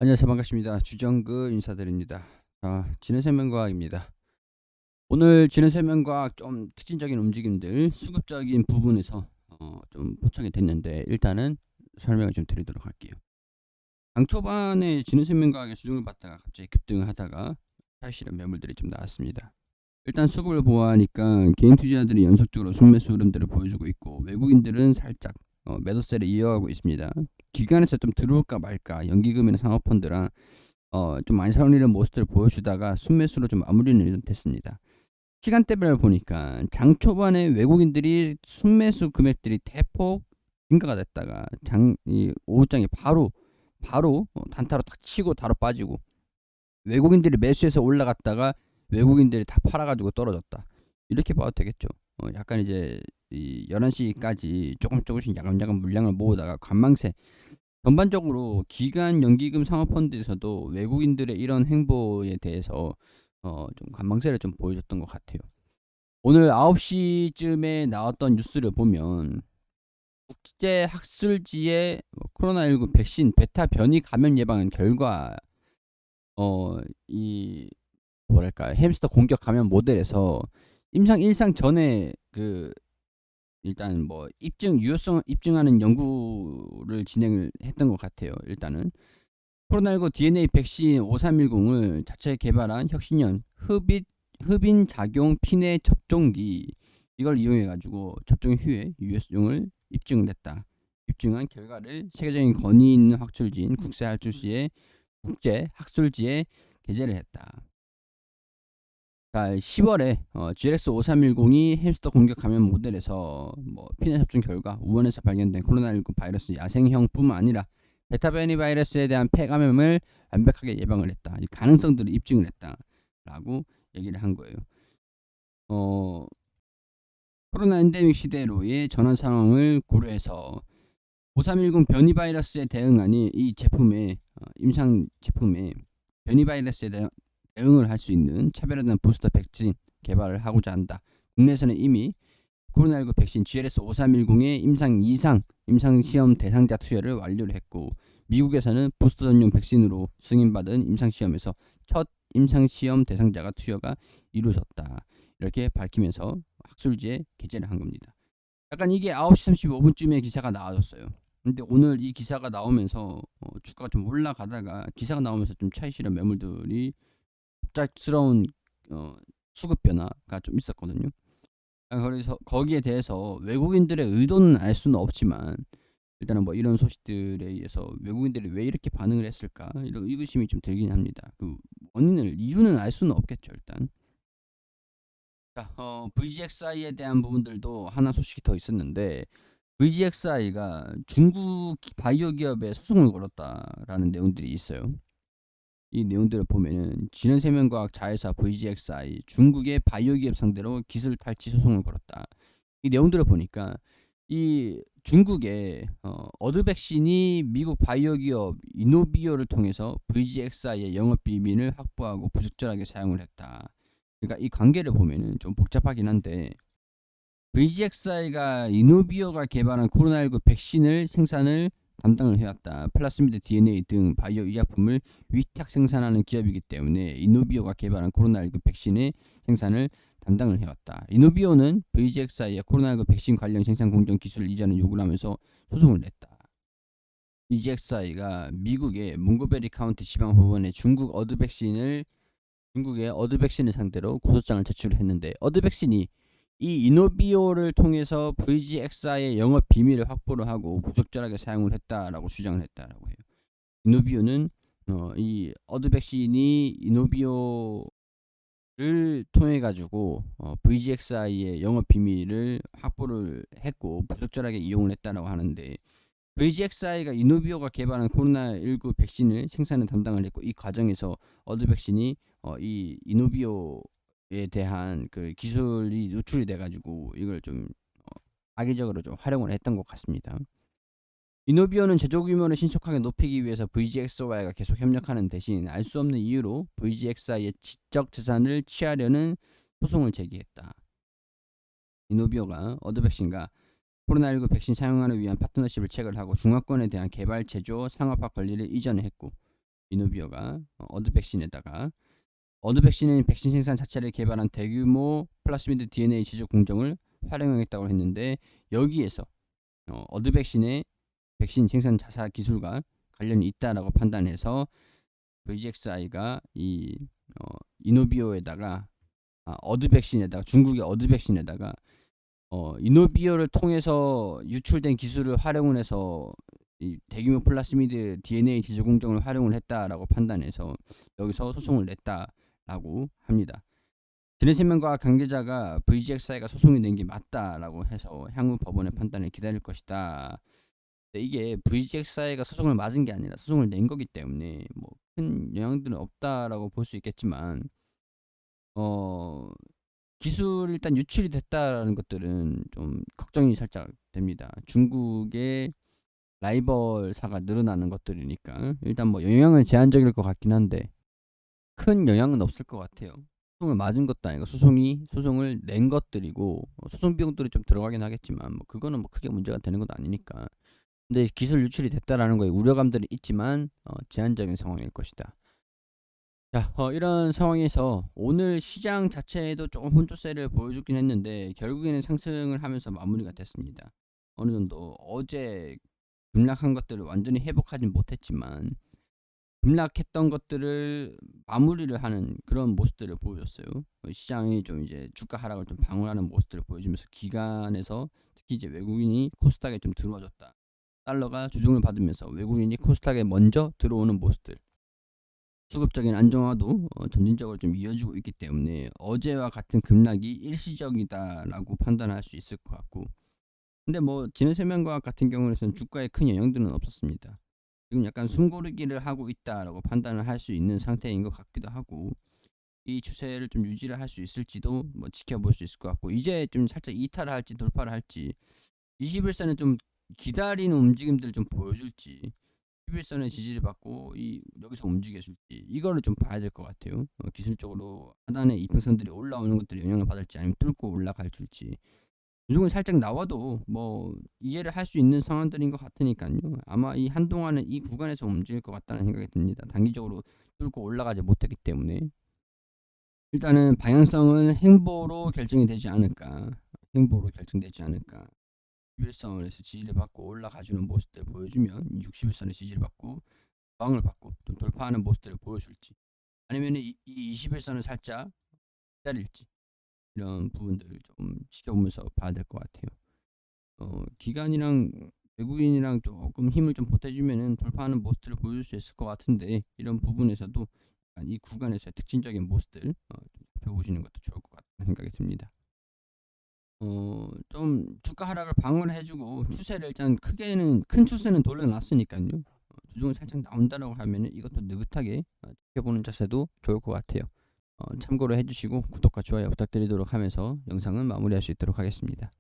안녕하세요. 반갑습니다. 주정근 인사드립니다. 지능생명과학입니다. 오늘 지능생명과학 좀 특징적인 움직임들, 수급적인 부분에서 좀 포착이 됐는데 일단은 설명을 좀 드리도록 할게요. 장 초반에 지능생명과학의 수준을 받다가 갑자기 급등하다가 사실은 매물들이 좀 나왔습니다. 일단 수급을 보아하니까 개인 투자자들이 연속적으로 순매수 흐름들을 보여주고 있고 외국인들은 살짝 매도세를 이어가고 있습니다. 기관에서 좀 들어올까 말까 연기금이나 상업펀드랑 좀 많이 살리는 모습들을 보여주다가 순매수로 좀 마무리는 됐습니다. 시간대별로 보니까 장 초반에 외국인들이 순매수 금액들이 대폭 증가가 됐다가 이 오후장에 바로 단타로 탁 치고 바로 빠지고 외국인들이 매수해서 올라갔다가 외국인들이 다 팔아가지고 떨어졌다. 이렇게 봐도 되겠죠. 약간 이제 이 11시까지 조금씩 야금야금 물량을 모으다가 관망세 전반적으로 기관 연기금 상업펀드에서도 외국인들의 이런 행보에 대해서 좀 관망세를 좀 보여줬던 것 같아요. 오늘 9시쯤에 나왔던 뉴스를 보면 국제 학술지의 코로나19 백신 베타 변이 감염 예방 결과 이 뭐랄까 햄스터 공격 감염 모델에서 임상 일상 전에 일단 뭐 유효성 입증하는 연구를 진행을 했던 것 같아요. 일단은 코로나19 DNA 백신 5310을 자체 개발한 혁신형 흡인 작용 피내 접종기 이걸 이용해 가지고 접종 후에 유효성을 입증을 했다. 입증한 결과를 세계적인 권위 있는 학술지인 국제 학술지에 게재를 했다. 자, 10월에 GLX5310이 햄스터 공격 감염 모델에서 피내 접종 결과 우원에서 발견된 코로나19 바이러스 야생형뿐만 아니라 베타 변이 바이러스에 대한 폐감염을 완벽하게 예방을 했다. 이 가능성들을 입증을 했다라고 얘기를 한 거예요. 코로나 엔데믹 시대로의 전환 상황을 고려해서 5310 변이 바이러스에 대응하니 이 제품의 임상 제품에 변이 바이러스에 대응을 할 수 있는 차별화된 부스터 백신 개발을 하고자 한다. 국내에서는 이미 코로나19 백신 GLS5310의 임상 시험 대상자 투여를 완료를 했고 미국에서는 부스터 전용 백신으로 승인받은 임상 시험에서 첫 임상 시험 대상자가 투여가 이루어졌다. 이렇게 밝히면서 학술지에 게재를 한 겁니다. 약간 이게 9시 35분쯤에 기사가 나와졌어요. 근데 오늘 이 기사가 나오면서 주가가 좀 올라가다가 기사가 나오면서 좀 차익 실현 매물들이 갑작스러운 수급 변화가 좀 있었거든요. 그래서 거기에 대해서 외국인들의 의도는 알 수는 없지만 일단은 뭐 이런 소식들에 의해서 외국인들이 왜 이렇게 반응을 했을까 이런 의구심이 좀 들긴 합니다. 그 이유는 알 수는 없겠죠 일단. 자, VGXI에 대한 부분들도 하나 소식이 더 있었는데 VGXI가 중국 바이오 기업에 소송을 걸었다라는 내용들이 있어요. 이 내용들을 보면은 지능생명과학 자회사 VGXI 중국의 바이오 기업 상대로 기술 탈취 소송을 걸었다. 이 내용들을 보니까 이 중국의 어드백신이 미국 바이오 기업 이노비오를 통해서 VGXI의 영업 비밀을 확보하고 부적절하게 사용을 했다. 그러니까 이 관계를 보면은 좀 복잡하긴 한데 VGXI가 이노비오가 개발한 코로나19 백신을 생산을 담당을 해왔다. 플라스미드 DNA 등 바이오 의약품을 위탁 생산하는 기업이기 때문에 이노비오가 개발한 코로나19 백신의 생산을 담당을 해왔다. 이노비오는 VGXI의 코로나19 백신 관련 생산 공정 기술을 이전을 요구를 하면서 소송을 냈다. VGXI가 미국의 몽고베리 카운티 지방법원에 중국의 어드백신을 상대로 고소장을 제출했는데 어드백신이 이 이노비오를 통해서 VGXI의 영업 비밀을 확보를 하고 부적절하게 사용을 했다라고 주장을 했다라고 해요. 이노비오는 이 어드백신이 이노비오를 통해 가지고 VGXI의 영업 비밀을 확보를 했고 부적절하게 이용을 했다라고 하는데 VGXI가 이노비오가 개발한 코로나19 백신을 생산을 담당을 했고 이 과정에서 어드백신이 이 이노비오에 대한 그 기술이 누출이 돼가지고 이걸 좀 악의적으로 좀 활용을 했던 것 같습니다. 이노비오는 제조 규모를 신속하게 높이기 위해서 VGXI가 계속 협력하는 대신 알 수 없는 이유로 VGXI의 지적 재산을 취하려는 소송을 제기했다. 이노비오가 어드백신과 코로나19 백신 사용하기 위한 파트너십을 체결하고 중화권에 대한 개발, 제조, 상업화 권리를 이전했고 이노비어가 어드백신에다가 어드백신은 백신 생산 자체를 개발한 대규모 플라스미드 DNA 지적 공정을 활용하겠다고 했는데 여기에서 어드백신의 백신 생산 자사 기술과 관련이 있다라고 판단해서 VGXI가 이 이노비어에다가 어드백신에다가 중국의 어드백신에다가 이노비어를 통해서 유출된 기술을 활용을 해서 이 대규모 플라스미드 DNA 지적 공정을 활용을 했다라고 판단해서 여기서 소송을 냈다라고 합니다. 지네세면과 관계자가 VGXI가 소송이 낸 게 맞다라고 해서 향후 법원의 판단을 기다릴 것이다. 이게 VGXI가 소송을 맞은 게 아니라 소송을 낸 거기 때문에 뭐 큰 영향들은 없다라고 볼 수 있겠지만 기술 일단 유출이 됐다라는 것들은 좀 걱정이 살짝 됩니다. 중국의 라이벌사가 늘어나는 것들이니까 일단 뭐 영향은 제한적일 것 같긴 한데 큰 영향은 없을 것 같아요. 소송을 맞은 것도 아니고 소송을 낸 것들이고 소송 비용들이 좀 들어가긴 하겠지만 뭐 그거는 뭐 크게 문제가 되는 것도 아니니까. 근데 기술 유출이 됐다라는 거에 우려감들이 있지만 제한적인 상황일 것이다. 자, 이런 상황에서 오늘 시장 자체에도 조금 혼조세를 보여주긴 했는데 결국에는 상승을 하면서 마무리가 됐습니다. 어느 정도 어제 급락한 것들을 완전히 회복하진 못했지만 급락했던 것들을 마무리를 하는 그런 모습들을 보여줬어요. 시장이 좀 이제 주가 하락을 좀 방어하는 모습들을 보여주면서 기관에서 특히 이제 외국인이 코스닥에 좀 들어와줬다. 달러가 주중을 받으면서 외국인이 코스닥에 먼저 들어오는 모습들. 수급적인 안정화도 점진적으로 좀 이어지고 있기 때문에 어제와 같은 급락이 일시적이다라고 판단할 수 있을 것 같고, 근데 뭐 지네세면과 같은 경우에는 주가에 큰 영향들은 없었습니다. 지금 약간 숨고르기를 하고 있다라고 판단을 할 수 있는 상태인 것 같기도 하고, 이 추세를 좀 유지를 할 수 있을지도 뭐 지켜볼 수 있을 것 같고, 이제 좀 살짝 이탈을 할지 돌파를 할지 21선은 좀 기다리는 움직임들을 좀 보여줄지 11선의 지지를 받고 여기서 움직여줄지 이거를 좀 봐야 될 것 같아요. 기술적으로 하단에 이평선들이 올라오는 것들이 영향을 받을지 아니면 뚫고 올라갈 줄지 주중은 살짝 나와도 뭐 이해를 할 수 있는 상황들인 것 같으니까요. 아마 이 한동안은 이 구간에서 움직일 것 같다는 생각이 듭니다. 단기적으로 뚫고 올라가지 못했기 때문에 일단은 방향성은 행보로 결정이 되지 않을까. 행보로 결정되지 않을까. 61선에서 지지를 받고 올라가주는 모습들을 보여주면 61선의 지지를 받고 저항을 받고 좀 돌파하는 모습들을 보여줄지 아니면 이 21선을 살짝 기다릴지 이런 부분들 좀 지켜보면서 봐야 될 것 같아요. 기관이랑 외국인이랑 조금 힘을 좀 보태주면은 돌파하는 모습들을 보여줄 수 있을 것 같은데 이런 부분에서도 이 구간에서의 특징적인 모습들 좀 살펴보시는 것도 좋을 것 같다는 생각이 듭니다. 좀 주가 하락을 방어를 해주고 추세를 일단 큰 추세는 돌려놨으니까요. 주중은 살짝 나온다라고 하면은 이것도 느긋하게 지켜보는 자세도 좋을 것 같아요. 참고로 해주시고 구독과 좋아요 부탁드리도록 하면서 영상은 마무리할 수 있도록 하겠습니다.